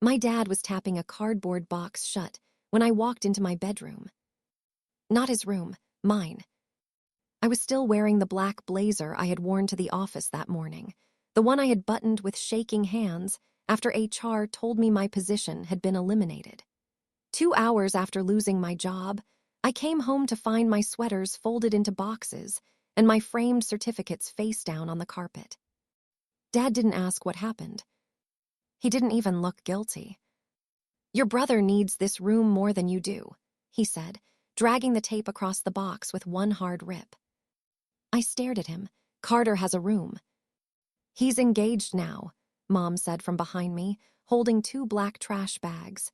My dad was tapping a cardboard box shut when I walked into my bedroom. Not his room, mine. I was still wearing the black blazer I had worn to the office that morning, the one I had buttoned with shaking hands after HR told me my position had been eliminated. 2 hours after losing my job, I came home to find my sweaters folded into boxes and my framed certificates face down on the carpet. Dad didn't ask what happened. He didn't even look guilty. "Your brother needs this room more than you do," he said, dragging the tape across the box with one hard rip. I stared at him. "Carter has a room." "He's engaged now," Mom said from behind me, holding 2 black trash bags.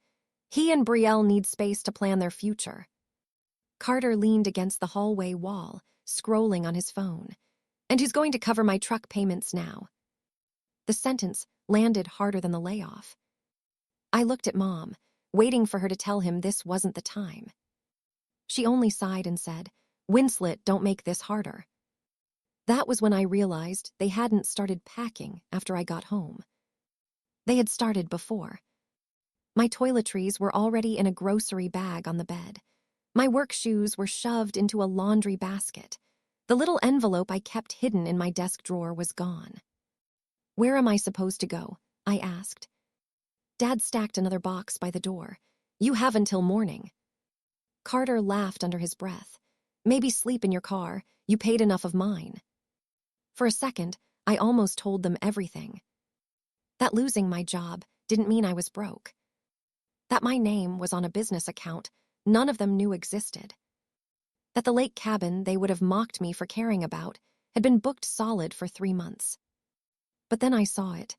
"He and Brielle need space to plan their future." Carter leaned against the hallway wall, scrolling on his phone. "And who's going to cover my truck payments now?" The sentence landed harder than the layoff. I looked at Mom, waiting for her to tell him this wasn't the time. She only sighed and said, "Winslet, don't make this harder." That was when I realized they hadn't started packing after I got home. They had started before. My toiletries were already in a grocery bag on the bed. My work shoes were shoved into a laundry basket. The little envelope I kept hidden in my desk drawer was gone. "Where am I supposed to go?" I asked. Dad stacked another box by the door. "You have until morning." Carter laughed under his breath. "Maybe sleep in your car. You paid enough of mine." For a second, I almost told them everything. That losing my job didn't mean I was broke. That my name was on a business account none of them knew existed. That the lake cabin they would have mocked me for caring about had been booked solid for 3 months. But then I saw it.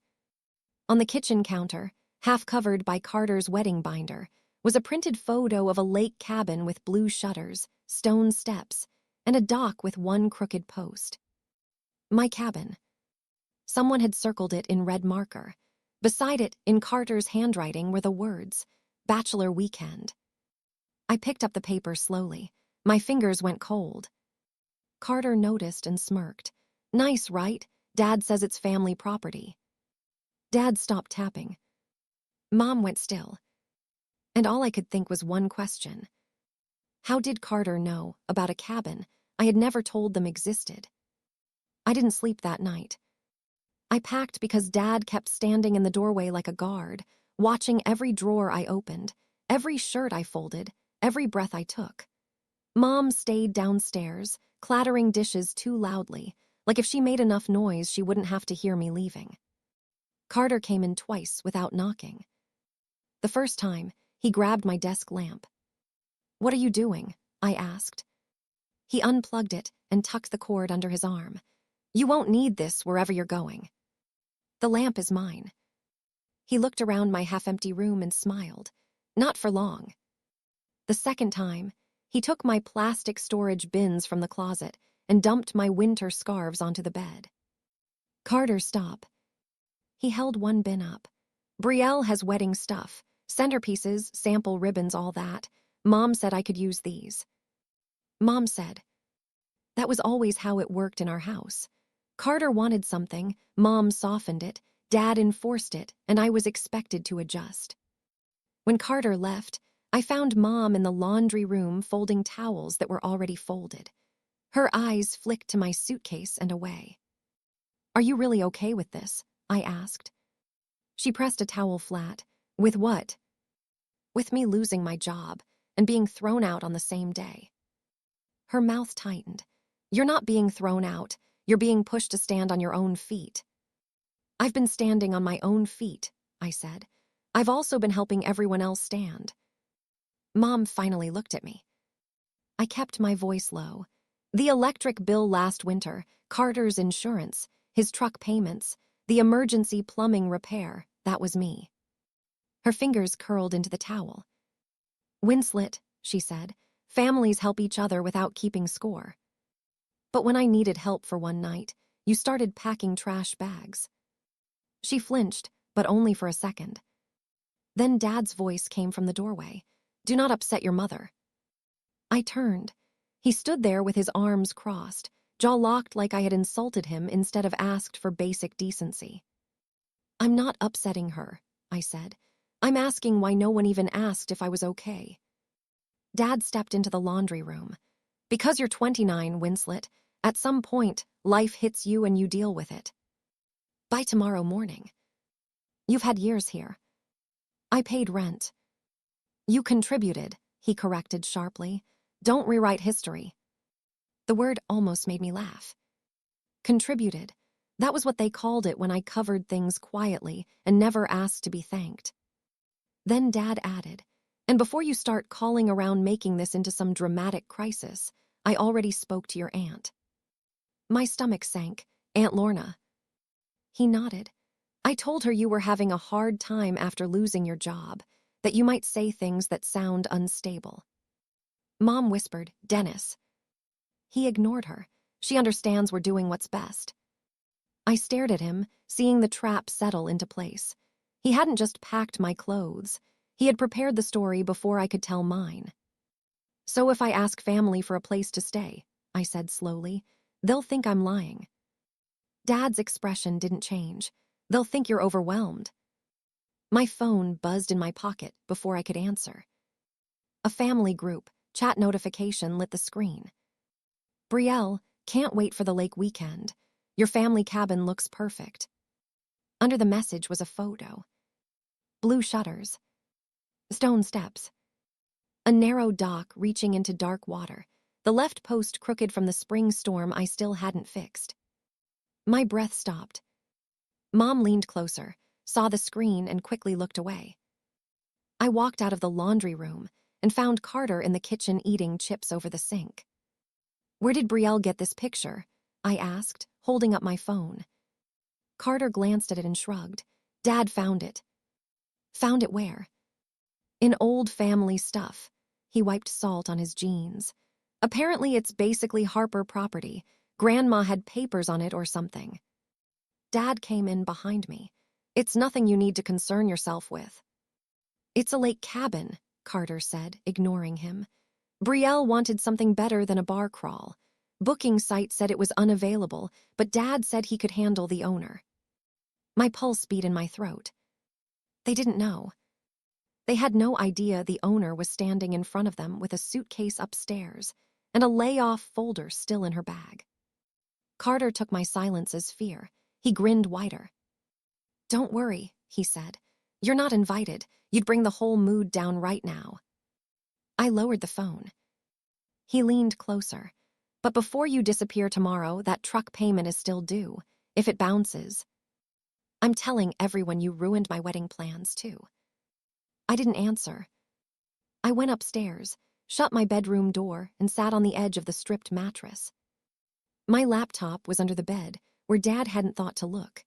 On the kitchen counter, half covered by Carter's wedding binder, was a printed photo of a lake cabin with blue shutters, stone steps, and a dock with one crooked post. My cabin. Someone had circled it in red marker. Beside it, in Carter's handwriting, were the words, "Bachelor Weekend." I picked up the paper slowly. My fingers went cold. Carter noticed and smirked. "Nice, right? Dad says it's family property." Dad stopped tapping. Mom went still. And all I could think was one question. How did Carter know about a cabin I had never told them existed? I didn't sleep that night. I packed because Dad kept standing in the doorway like a guard, watching every drawer I opened, every shirt I folded, every breath I took. Mom stayed downstairs, clattering dishes too loudly, like if she made enough noise she wouldn't have to hear me leaving. Carter came in twice without knocking. The first time, he grabbed my desk lamp. "What are you doing?" I asked. He unplugged it and tucked the cord under his arm. "You won't need this wherever you're going." "The lamp is mine." He looked around my half-empty room and smiled. "Not for long." The second time, he took my plastic storage bins from the closet and dumped my winter scarves onto the bed. "Carter, stop." He held one bin up. "Brielle has wedding stuff, centerpieces, sample ribbons, all that. Mom said I could use these." Mom said. That was always how it worked in our house. Carter wanted something, Mom softened it, Dad enforced it, and I was expected to adjust. When Carter left, I found Mom in the laundry room folding towels that were already folded. Her eyes flicked to my suitcase and away. "Are you really okay with this?" I asked. She pressed a towel flat. "With what?" "With me losing my job and being thrown out on the same day." Her mouth tightened. "You're not being thrown out. You're being pushed to stand on your own feet." "I've been standing on my own feet," I said. "I've also been helping everyone else stand." Mom finally looked at me. I kept my voice low. "The electric bill last winter, Carter's insurance, his truck payments, the emergency plumbing repair, that was me." Her fingers curled into the towel. "Winslet," she said, "families help each other without keeping score. But when I needed help for one night, you started packing trash bags." She flinched, but only for a second. Then Dad's voice came from the doorway. "Do not upset your mother." I turned. He stood there with his arms crossed, jaw locked like I had insulted him instead of asked for basic decency. "I'm not upsetting her," I said. I'm asking why no one even asked if I was okay. Dad stepped into the laundry room. Because you're 29, Winslet, at some point, life hits you and you deal with it. By tomorrow morning. You've had years here. I paid rent. You contributed, he corrected sharply. Don't rewrite history. The word almost made me laugh. Contributed. That was what they called it when I covered things quietly and never asked to be thanked. Then Dad added, and before you start calling around making this into some dramatic crisis, I already spoke to your aunt. My stomach sank. Aunt Lorna. He nodded. I told her you were having a hard time after losing your job, that you might say things that sound unstable. Mom whispered, Dennis. He ignored her. She understands we're doing what's best. I stared at him, seeing the trap settle into place. He hadn't just packed my clothes. He had prepared the story before I could tell mine. So if I ask family for a place to stay, I said slowly, they'll think I'm lying. Dad's expression didn't change. They'll think you're overwhelmed. My phone buzzed in my pocket before I could answer. A family group chat notification lit the screen. Brielle, can't wait for the lake weekend. Your family cabin looks perfect. Under the message was a photo. Blue shutters. Stone steps. A narrow dock reaching into dark water, the left post crooked from the spring storm I still hadn't fixed. My breath stopped. Mom leaned closer, saw the screen, and quickly looked away. I walked out of the laundry room and found Carter in the kitchen eating chips over the sink. Where did Brielle get this picture? I asked, holding up my phone. Carter glanced at it and shrugged. Dad found it. Found it where? In old family stuff. He wiped salt on his jeans. Apparently it's basically Harper property. Grandma had papers on it or something. Dad came in behind me. It's nothing you need to concern yourself with. It's a lake cabin, Carter said, ignoring him. Brielle wanted something better than a bar crawl. Booking site said it was unavailable, but Dad said he could handle the owner. My pulse beat in my throat. They didn't know. They had no idea the owner was standing in front of them with a suitcase upstairs and a layoff folder still in her bag. Carter took my silence as fear. He grinned wider. Don't worry, he said. You're not invited. You'd bring the whole mood down right now. I lowered the phone. He leaned closer. But before you disappear tomorrow, that truck payment is still due. If it bounces. I'm telling everyone you ruined my wedding plans, too. I didn't answer. I went upstairs, shut my bedroom door, and sat on the edge of the stripped mattress. My laptop was under the bed, where Dad hadn't thought to look.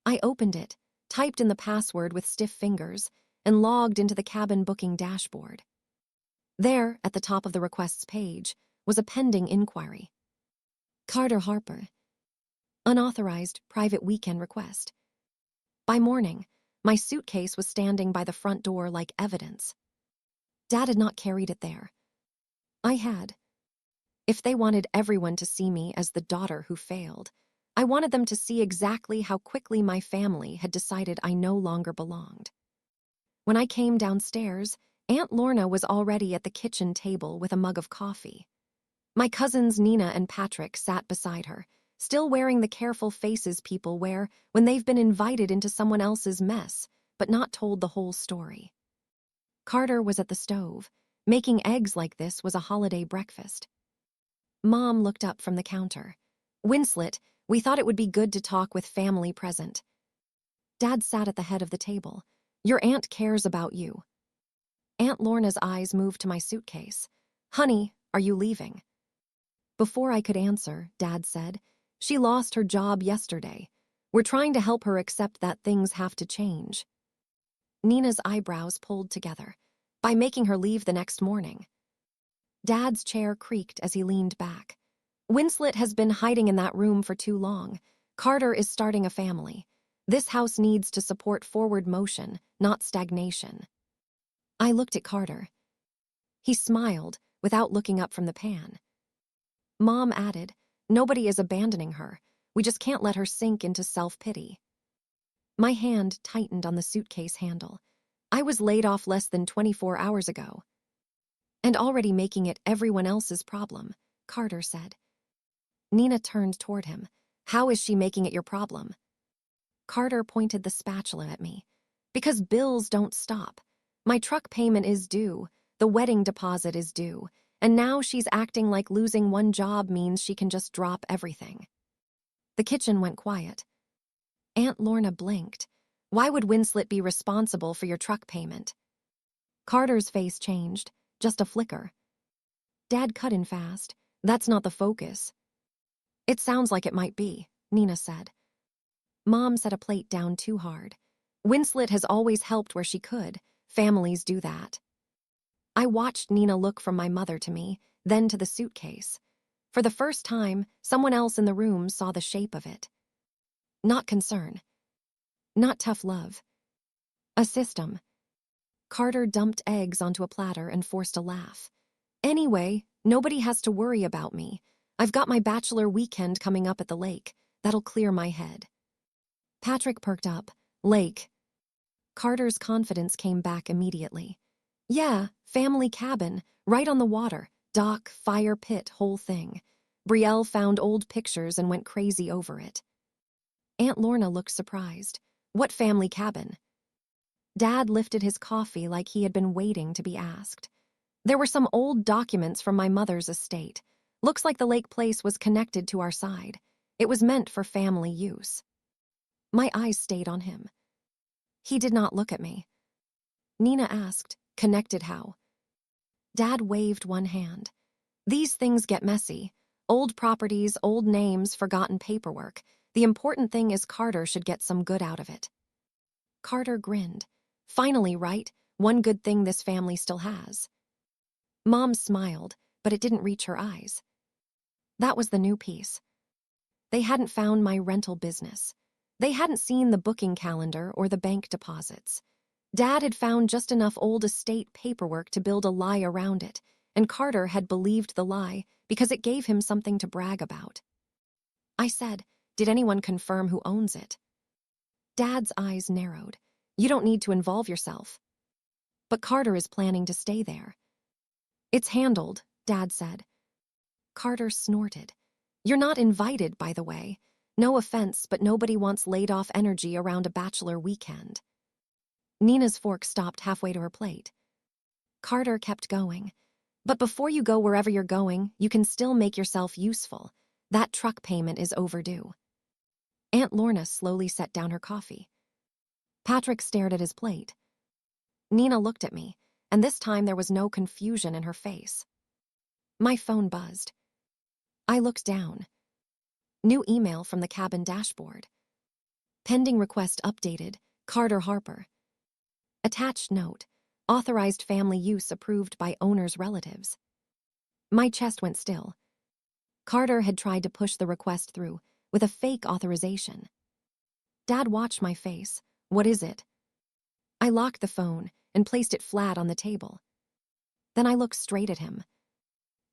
I opened it, typed in the password with stiff fingers, and logged into the cabin booking dashboard. There, at the top of the requests page, was a pending inquiry. Carter Harper. Unauthorized private weekend request. By morning, my suitcase was standing by the front door like evidence. Dad had not carried it there. I had. If they wanted everyone to see me as the daughter who failed, I wanted them to see exactly how quickly my family had decided I no longer belonged. When I came downstairs, Aunt Lorna was already at the kitchen table with a mug of coffee. My cousins Nina and Patrick sat beside her, still wearing the careful faces people wear when they've been invited into someone else's mess, but not told the whole story. Carter was at the stove. Making eggs like this was a holiday breakfast. Mom looked up from the counter. Winslet, we thought it would be good to talk with family present. Dad sat at the head of the table. Your aunt cares about you. Aunt Lorna's eyes moved to my suitcase. Honey, are you leaving? Before I could answer, Dad said, she lost her job yesterday. We're trying to help her accept that things have to change. Nina's eyebrows pulled together. By making her leave the next morning. Dad's chair creaked as he leaned back. Winslet has been hiding in that room for too long. Carter is starting a family. This house needs to support forward motion, not stagnation. I looked at Carter. He smiled, without looking up from the pan. Mom added, nobody is abandoning her. We just can't let her sink into self-pity. My hand tightened on the suitcase handle. I was laid off less than 24 hours ago. And already making it everyone else's problem, Carter said. Nina turned toward him. How is she making it your problem? Carter pointed the spatula at me. Because bills don't stop. My truck payment is due, the wedding deposit is due, and now she's acting like losing one job means she can just drop everything. The kitchen went quiet. Aunt Lorna blinked. Why would Winslet be responsible for your truck payment? Carter's face changed, just a flicker. Dad cut in fast. That's not the focus. It sounds like it might be, Nina said. Mom set a plate down too hard. Winslet has always helped where she could. Families do that. I watched Nina look from my mother to me, then to the suitcase. For the first time, someone else in the room saw the shape of it. Not concern. Not tough love. A system. Carter dumped eggs onto a platter and forced a laugh. Anyway, nobody has to worry about me. I've got my bachelor weekend coming up at the lake. That'll clear my head. Patrick perked up. Lake. Carter's confidence came back immediately. Yeah, family cabin, right on the water. Dock, fire pit, whole thing. Brielle found old pictures and went crazy over it. Aunt Lorna looked surprised. What family cabin? Dad lifted his coffee like he had been waiting to be asked. There were some old documents from my mother's estate. Looks like the lake place was connected to our side. It was meant for family use. My eyes stayed on him. He did not look at me. Nina asked, connected how? Dad waved one hand. These things get messy. Old properties, old names, forgotten paperwork. The important thing is Carter should get some good out of it. Carter grinned. Finally, right? One good thing this family still has. Mom smiled, but it didn't reach her eyes. That was the new piece. They hadn't found my rental business. They hadn't seen the booking calendar or the bank deposits. Dad had found just enough old estate paperwork to build a lie around it, and Carter had believed the lie because it gave him something to brag about. I said, did anyone confirm who owns it? Dad's eyes narrowed. You don't need to involve yourself. But Carter is planning to stay there. It's handled, Dad said. Carter snorted. You're not invited, by the way. No offense, but nobody wants laid-off energy around a bachelor weekend. Nina's fork stopped halfway to her plate. Carter kept going. But before you go wherever you're going, you can still make yourself useful. That truck payment is overdue. Aunt Lorna slowly set down her coffee. Patrick stared at his plate. Nina looked at me, and this time there was no confusion in her face. My phone buzzed. I looked down. New email from the cabin dashboard. Pending request updated, Carter Harper. Attached note, authorized family use approved by owner's relatives. My chest went still. Carter had tried to push the request through with a fake authorization. Dad watched my face. What is it? I locked the phone and placed it flat on the table. Then I looked straight at him.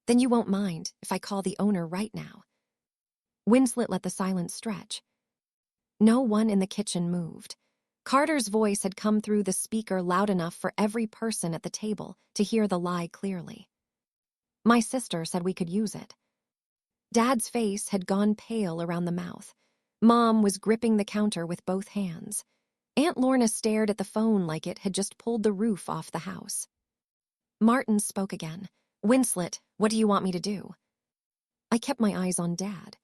Then you won't mind if I call the owner right now. Winslet let the silence stretch. No one in the kitchen moved. Carter's voice had come through the speaker loud enough for every person at the table to hear the lie clearly. My sister said we could use it. Dad's face had gone pale around the mouth. Mom was gripping the counter with both hands. Aunt Lorna stared at the phone like it had just pulled the roof off the house. Martin spoke again. Winslet, what do you want me to do? I kept my eyes on Dad.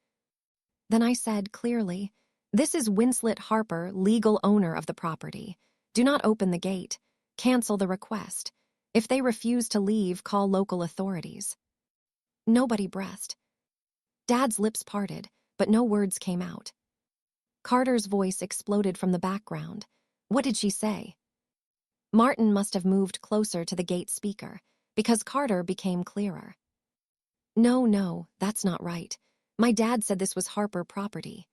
Then I said clearly, this is Winslet Harper, legal owner of the property. Do not open the gate. Cancel the request. If they refuse to leave, call local authorities. Nobody breathed. Dad's lips parted, but no words came out. Carter's voice exploded from the background. What did she say? Martin must have moved closer to the gate speaker, because Carter became clearer. No, that's not right. My dad said this was Harper property.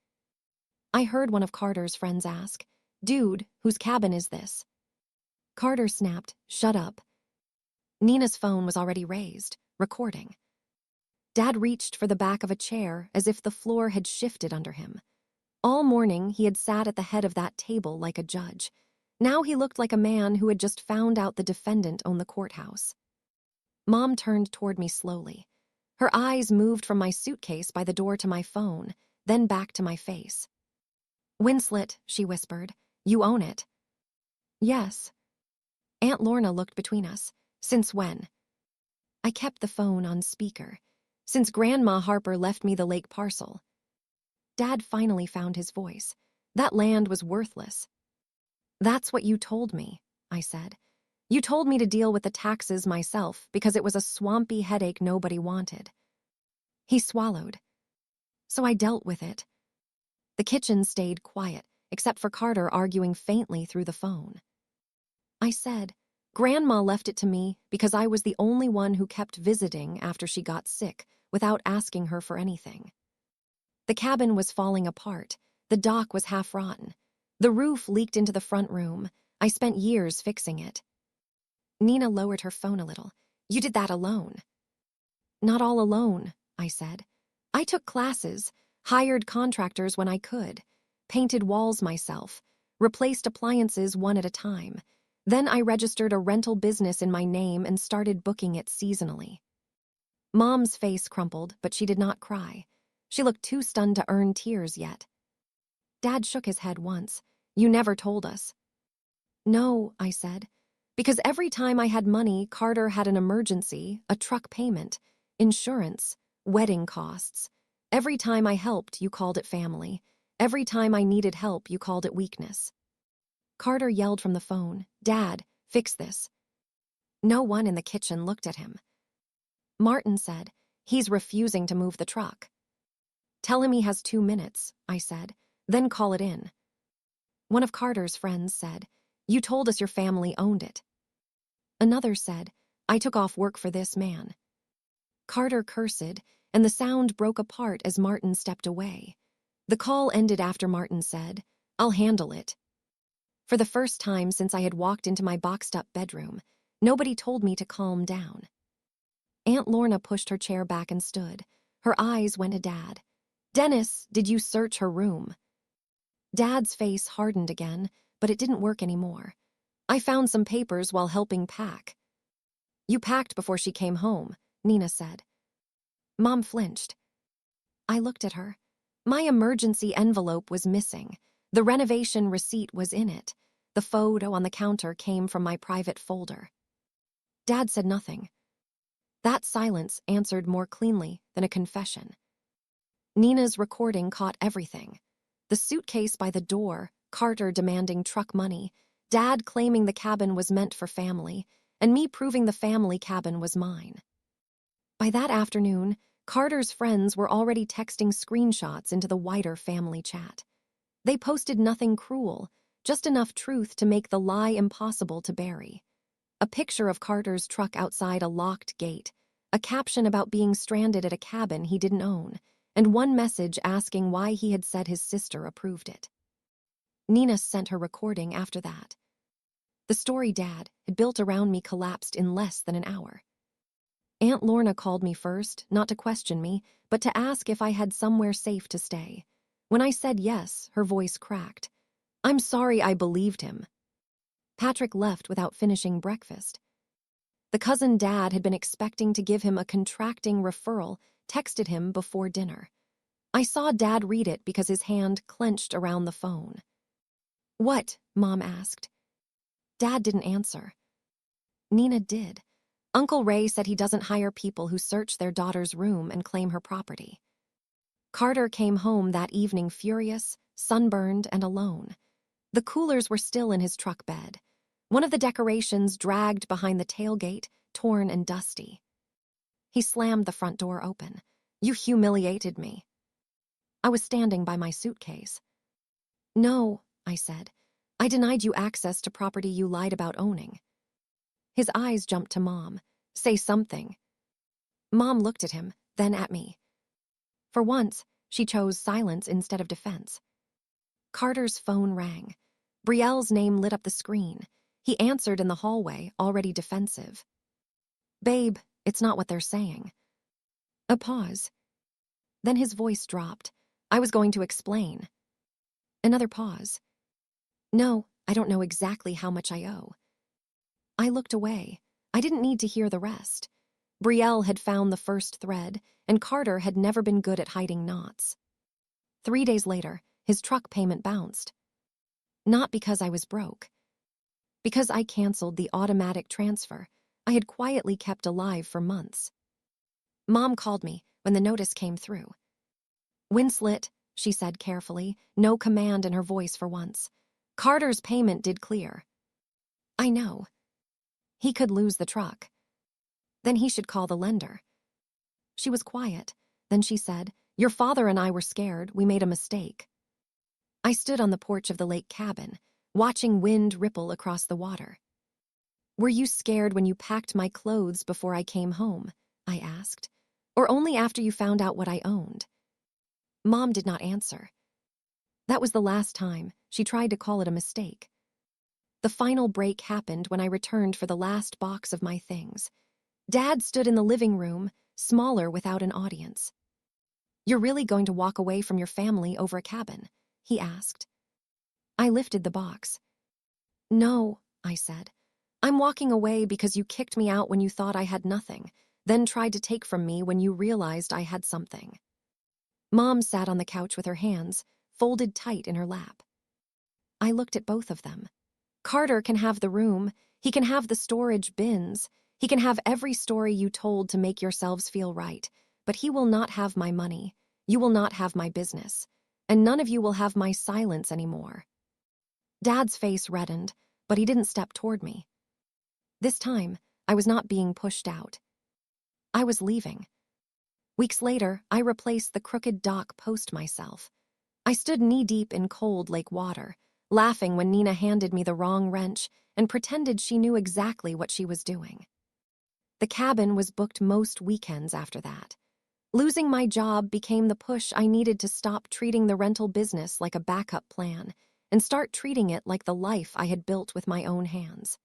I heard one of Carter's friends ask, Dude, whose cabin is this? Carter snapped, Shut up. Nina's phone was already raised, recording. Dad reached for the back of a chair as if the floor had shifted under him. All morning, he had sat at the head of that table like a judge. Now he looked like a man who had just found out the defendant owned the courthouse. Mom turned toward me slowly. Her eyes moved from my suitcase by the door to my phone, then back to my face. "Winslet," she whispered, "you own it." "Yes." Aunt Lorna looked between us. "Since when?" I kept the phone on speaker. "Since Grandma Harper left me the lake parcel." Dad finally found his voice. "That land was worthless." "That's what you told me," I said. "You told me to deal with the taxes myself because it was a swampy headache nobody wanted." He swallowed. "So I dealt with it." The kitchen stayed quiet, except for Carter arguing faintly through the phone. I said, "Grandma left it to me because I was the only one who kept visiting after she got sick without asking her for anything." The cabin was falling apart. The dock was half rotten. The roof leaked into the front room. I spent years fixing it. Nina lowered her phone a little. "You did that alone." "Not all alone," I said. "I took classes, hired contractors when I could, painted walls myself, replaced appliances one at a time. Then I registered a rental business in my name and started booking it seasonally." Mom's face crumpled, but she did not cry. She looked too stunned to earn tears yet. Dad shook his head once. "You never told us." "No," I said, "because every time I had money, Carter had an emergency, a truck payment, insurance, wedding costs. Every time I helped, you called it family. Every time I needed help, you called it weakness." Carter yelled from the phone, "Dad, fix this." No one in the kitchen looked at him. Martin said, "He's refusing to move the truck." "Tell him he has 2 minutes," I said, "then call it in." One of Carter's friends said, "You told us your family owned it." Another said, "I took off work for this man." Carter cursed, and the sound broke apart as Martin stepped away. The call ended after Martin said, "I'll handle it." For the first time since I had walked into my boxed-up bedroom, nobody told me to calm down. Aunt Lorna pushed her chair back and stood. Her eyes went to Dad. "Dennis, did you search her room?" Dad's face hardened again, but it didn't work anymore. "I found some papers while helping pack." "You packed before she came home," Nina said. Mom flinched. I looked at her. My emergency envelope was missing. The renovation receipt was in it. The photo on the counter came from my private folder. Dad said nothing. That silence answered more cleanly than a confession. Nina's recording caught everything. The suitcase by the door, Carter demanding truck money, Dad claiming the cabin was meant for family, and me proving the family cabin was mine. By that afternoon, Carter's friends were already texting screenshots into the wider family chat. They posted nothing cruel, just enough truth to make the lie impossible to bury. A picture of Carter's truck outside a locked gate, a caption about being stranded at a cabin he didn't own, and one message asking why he had said his sister approved it. Nina sent her recording after that. The story Dad had built around me collapsed in less than an hour. Aunt Lorna called me first, not to question me, but to ask if I had somewhere safe to stay. When I said yes, her voice cracked. "I'm sorry I believed him." Patrick left without finishing breakfast. The cousin Dad had been expecting to give him a contracting referral, texted him before dinner. I saw Dad read it because his hand clenched around the phone. "What?" Mom asked. Dad didn't answer. Nina did. Uncle Ray said he doesn't hire people who search their daughter's room and claim her property. Carter came home that evening furious, sunburned, and alone. The coolers were still in his truck bed. One of the decorations dragged behind the tailgate, torn and dusty. He slammed the front door open. "You humiliated me." I was standing by my suitcase. "No," I said. "I denied you access to property you lied about owning." His eyes jumped to Mom. "Say something." Mom looked at him, then at me. For once, she chose silence instead of defense. Carter's phone rang. Brielle's name lit up the screen. He answered in the hallway, already defensive. "Babe, it's not what they're saying." A pause. Then his voice dropped. I was going to explain. Another pause. "No, I don't know exactly how much I owe." I looked away. I didn't need to hear the rest. Brielle had found the first thread, and Carter had never been good at hiding knots. 3 days later, his truck payment bounced. Not because I was broke. Because I canceled the automatic transfer I had quietly kept alive for months. Mom called me when the notice came through. "Winslet," she said carefully, no command in her voice for once. "Carter's payment did clear." "I know. He could lose the truck. Then he should call the lender." She was quiet. Then she said, "Your father and I were scared. We made a mistake." I stood on the porch of the lake cabin, watching wind ripple across the water. "Were you scared when you packed my clothes before I came home?" I asked. "Or only after you found out what I owned?" Mom did not answer. That was the last time she tried to call it a mistake. The final break happened when I returned for the last box of my things. Dad stood in the living room, smaller without an audience. "You're really going to walk away from your family over a cabin?" he asked. I lifted the box. "No," I said. "I'm walking away because you kicked me out when you thought I had nothing, then tried to take from me when you realized I had something." Mom sat on the couch with her hands folded tight in her lap. I looked at both of them. "Carter can have the room, he can have the storage bins, he can have every story you told to make yourselves feel right, but he will not have my money, you will not have my business, and none of you will have my silence anymore." Dad's face reddened, but he didn't step toward me. This time, I was not being pushed out. I was leaving. Weeks later, I replaced the crooked dock post myself. I stood knee-deep in cold lake water, laughing when Nina handed me the wrong wrench and pretended she knew exactly what she was doing. The cabin was booked most weekends after that. Losing my job became the push I needed to stop treating the rental business like a backup plan and start treating it like the life I had built with my own hands.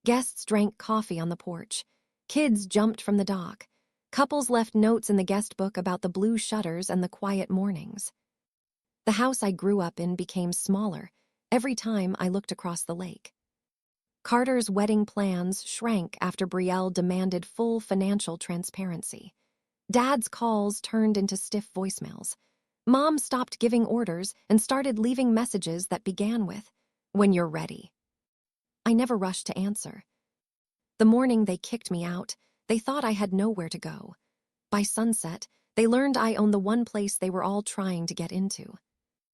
Guests drank coffee on the porch. Kids jumped from the dock. Couples left notes in the guest book about the blue shutters and the quiet mornings. The house I grew up in became smaller every time I looked across the lake. Carter's wedding plans shrank after Brielle demanded full financial transparency. Dad's calls turned into stiff voicemails. Mom stopped giving orders and started leaving messages that began with, "When you're ready." I never rushed to answer. The morning they kicked me out, they thought I had nowhere to go. By sunset, they learned I owned the one place they were all trying to get into.